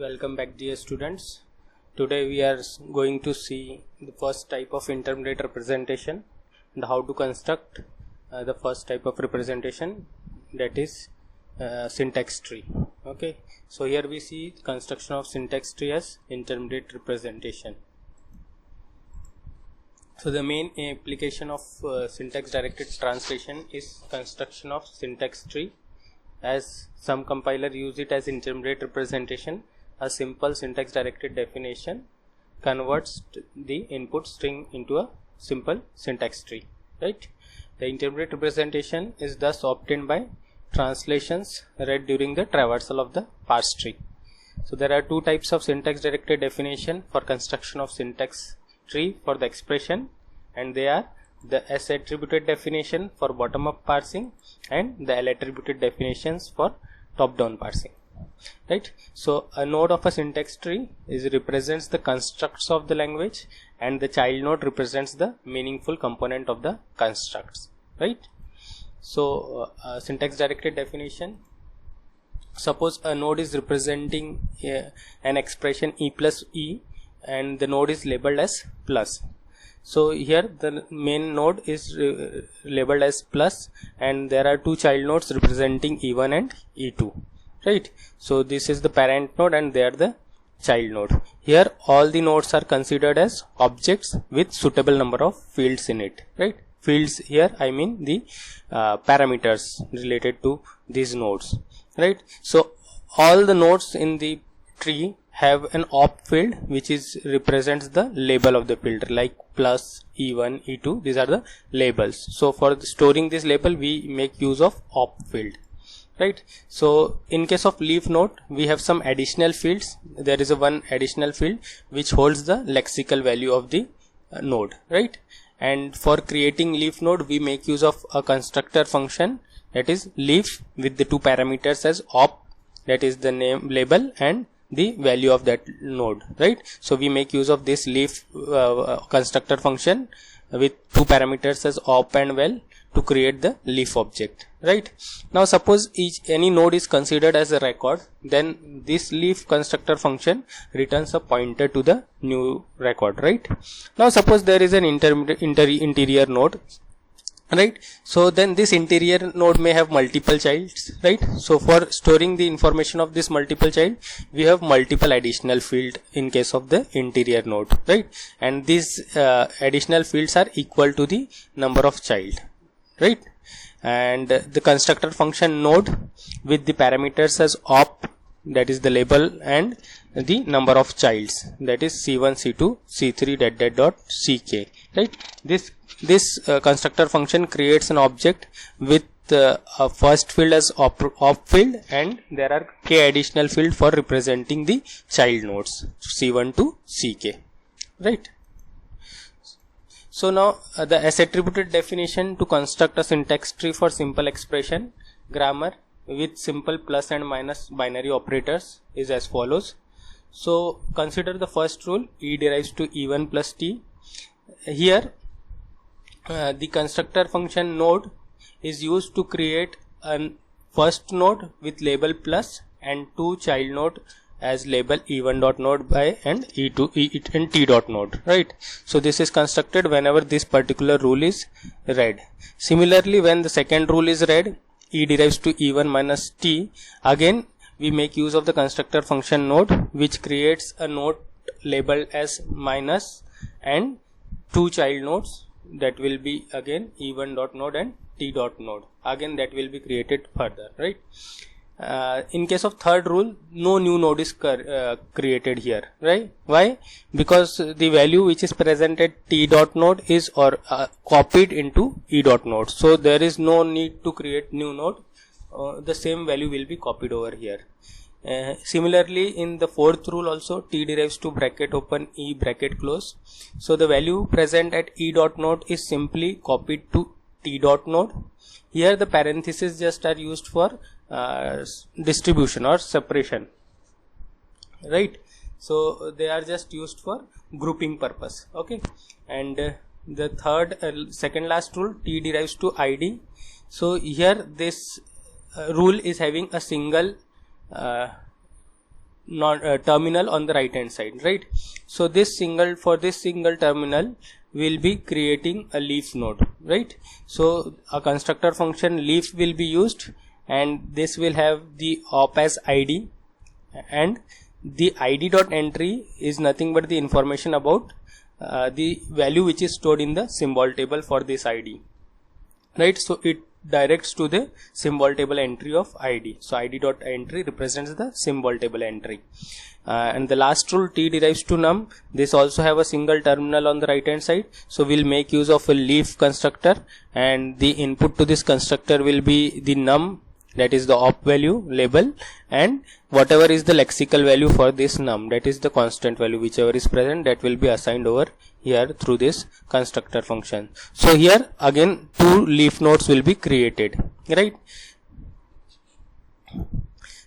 Welcome back, dear students. Today we are going to see the first type of intermediate representation and how to construct the first type of representation, that is syntax tree. Okay, so here we see construction of syntax tree as intermediate representation. So the main application of syntax directed translation is construction of syntax tree, as some compiler use it as intermediate representation. A simple syntax directed definition converts the input string into a simple syntax tree, right? The intermediate representation is thus obtained by translations read during the traversal of the parse tree. So there are two types of syntax directed definition for construction of syntax tree for the expression, and they are the S attributed definition for bottom up parsing and the L attributed definitions for top down parsing, right? So a node of a syntax tree represents the constructs of the language, and the child node represents the meaningful component of the constructs, right? So syntax directed definition: suppose a node is representing an expression e plus e, and the node is labeled as plus. So here the main node is labeled as plus, and there are two child nodes representing e1 and e2, right? So this is the parent node and they are the child node. Here all the nodes are considered as objects with suitable number of fields in it, right? Fields here I mean the parameters related to these nodes, right? So all the nodes in the tree have an op field which is represents the label of the field, like plus, e1, e2, these are the labels. So for storing this label we make use of op field, right? So in case of leaf node we have some additional fields. There is a one additional field which holds the lexical value of the node, right? And for creating leaf node we make use of a constructor function, that is leaf, with the two parameters as op, that is the name label, and the value of that node, right? So we make use of this leaf constructor function with two parameters as op and val to create the leaf object, right? Now suppose any node is considered as a record, then this leaf constructor function returns a pointer to the new record, right? Now suppose there is an interior node, right? So then this interior node may have multiple childs, right? So for storing the information of this multiple child we have multiple additional field in case of the interior node, right? And these additional fields are equal to the number of child, right? And the constructor function node with the parameters as op, that is the label, and the number of childs, that is c1, c2, c3 dot ck, right? This constructor function creates an object with a first field as op field, and there are k additional field for representing the child nodes c1 to ck, right? So now the S attributed definition to construct a syntax tree for simple expression grammar with simple plus and minus binary operators is as follows. So consider the first rule: e derives to e1 plus t. Here the constructor function node is used to create a first node with label plus and two child node as label e1 dot node by and e2 and t dot node, right? So this is constructed whenever this particular rule is read. Similarly, when the second rule is read, e derives to e1 minus t, again we make use of the constructor function node, which creates a node labeled as minus and two child nodes, that will be again e1 dot node and t dot node, again that will be created further, right? In case of third rule, no new node is created here, right? Why? Because the value which is present at t dot node is copied into e dot node, so there is no need to create new node. The same value will be copied over here. Similarly, in the fourth rule also, t derives to bracket open e bracket close. So the value present at e dot node is simply copied to t dot node. Here the parentheses just are used for distribution or separation, right? So they are just used for grouping purpose, okay? And the second last rule, t derives to id. So here this rule is having a single terminal on the right hand side, right? So for this single terminal will be creating a leaf node, right? So a constructor function leaf will be used, and this will have the op as id, and the id dot entry is nothing but the information about the value which is stored in the symbol table for this id, right? So it directs to the symbol table entry of id. So id dot entry represents the symbol table entry. And the last rule, t derives to num. This also have a single terminal on the right hand side. So we'll make use of a leaf constructor, and the input to this constructor will be the num, that is the op value label, and whatever is the lexical value for this num, that is the constant value, whichever is present, that will be assigned over here through this constructor function. So here again 2 leaf nodes will be created, right?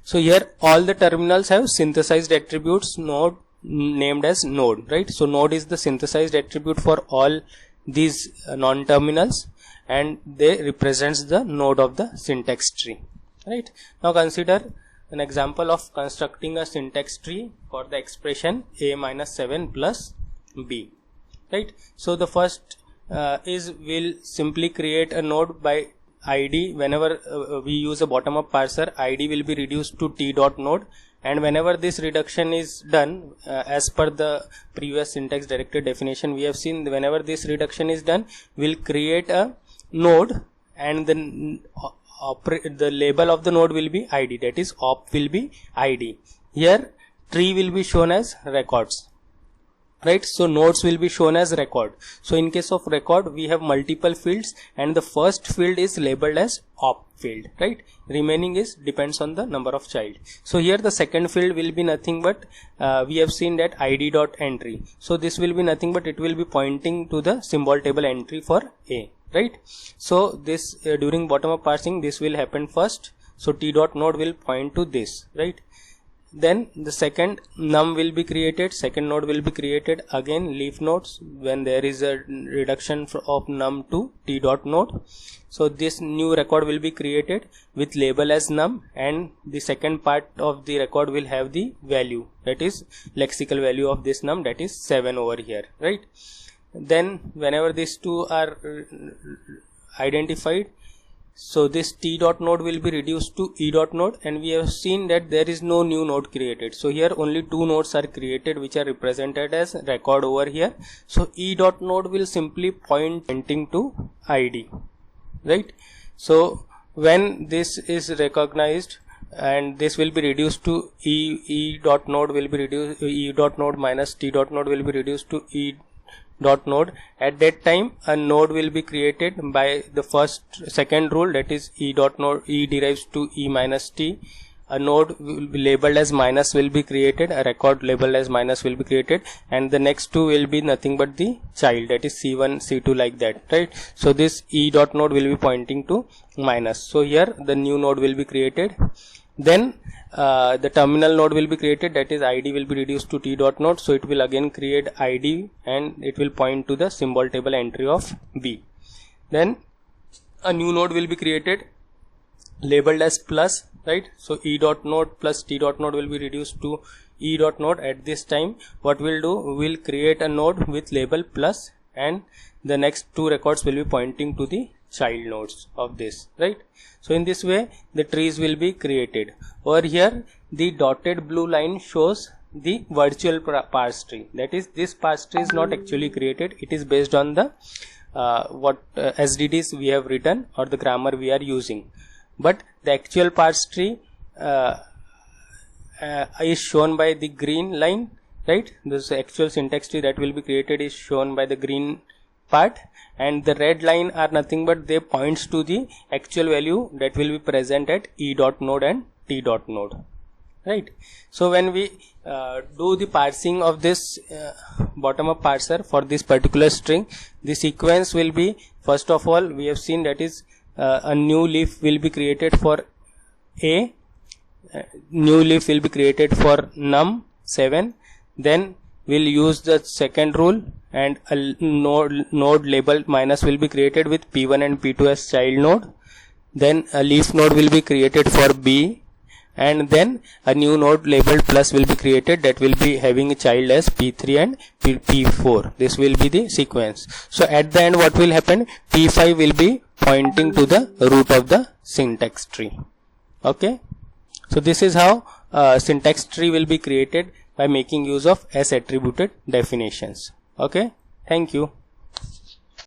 So here all the terminals have synthesized attributes node named as node, right? So node is the synthesized attribute for all these non-terminals, and they represents the node of the syntax tree, right? Now consider an example of constructing a syntax tree for the expression a minus 7 plus b, right? So the first is we'll simply create a node by id. Whenever we use a bottom up parser, id will be reduced to t dot node, and whenever this reduction is done, as per the previous syntax directed definition we have seen, whenever this reduction is done, we'll create a node, and then the label of the node will be id, that is op will be id. Here tree will be shown as records, right? So nodes will be shown as record. So in case of record, we have multiple fields, and the first field is labeled as op field, right? Remaining is depends on the number of child. So here the second field will be nothing but we have seen that id dot entry. So this will be nothing but it will be pointing to the symbol table entry for a, right? So this during bottom up parsing, this will happen first. So t dot node will point to this, right? Then the second num will be created, second node will be created, again leaf nodes when there is a reduction of num to t dot node. So this new record will be created with label as num, and the second part of the record will have the value, that is lexical value of this num, that is 7 over here, right? Then whenever these two are identified, so this t dot node will be reduced to e dot node, and we have seen that there is no new node created. So here only 2 nodes are created, which are represented as record over here. So e dot node will simply pointing to id, right? So when this is recognized, and this will be reduced to e dot node will be reduced, e dot node minus t dot node will be reduced to e dot node. At that time a node will be created by the second rule, that is e dot node, e derives to e minus t. A node will be labeled as minus will be created, a record labeled as minus will be created, and the next two will be nothing but the child, that is c1 c2 like that, right? So this e dot node will be pointing to minus. So here the new node will be created. Then the terminal node will be created, that is id will be reduced to t dot node. So it will again create id, and it will point to the symbol table entry of b. Then a new node will be created labeled as plus, right? So e dot node plus t dot node will be reduced to e dot node. At this time what we'll do, we will create a node with label plus, and the next 2 records will be pointing to the child nodes of this, right? So in this way the trees will be created. Over here the dotted blue line shows the virtual parse tree, that is this parse tree is not actually created, it is based on the SDDs we have written or the grammar we are using. But the actual parse tree is shown by the green line, right? This actual syntax tree that will be created is shown by the green part, and the red line are nothing but they points to the actual value that will be present at e dot node and t dot node, right? So when we do the parsing of this bottom up parser for this particular string, the sequence will be, first of all we have seen that is a new leaf will be created for a, new leaf will be created for num 7, then we'll use the second rule, and a node labeled minus will be created with p1 and p2 as child node. Then a leaf node will be created for b, and then a new node labeled plus will be created, that will be having a child as P3 and P4. This will be the sequence. So at the end what will happen, P5 will be pointing to the root of the syntax tree. Okay, so this is how syntax tree will be created by making use of S attributed definitions. Okay, thank you.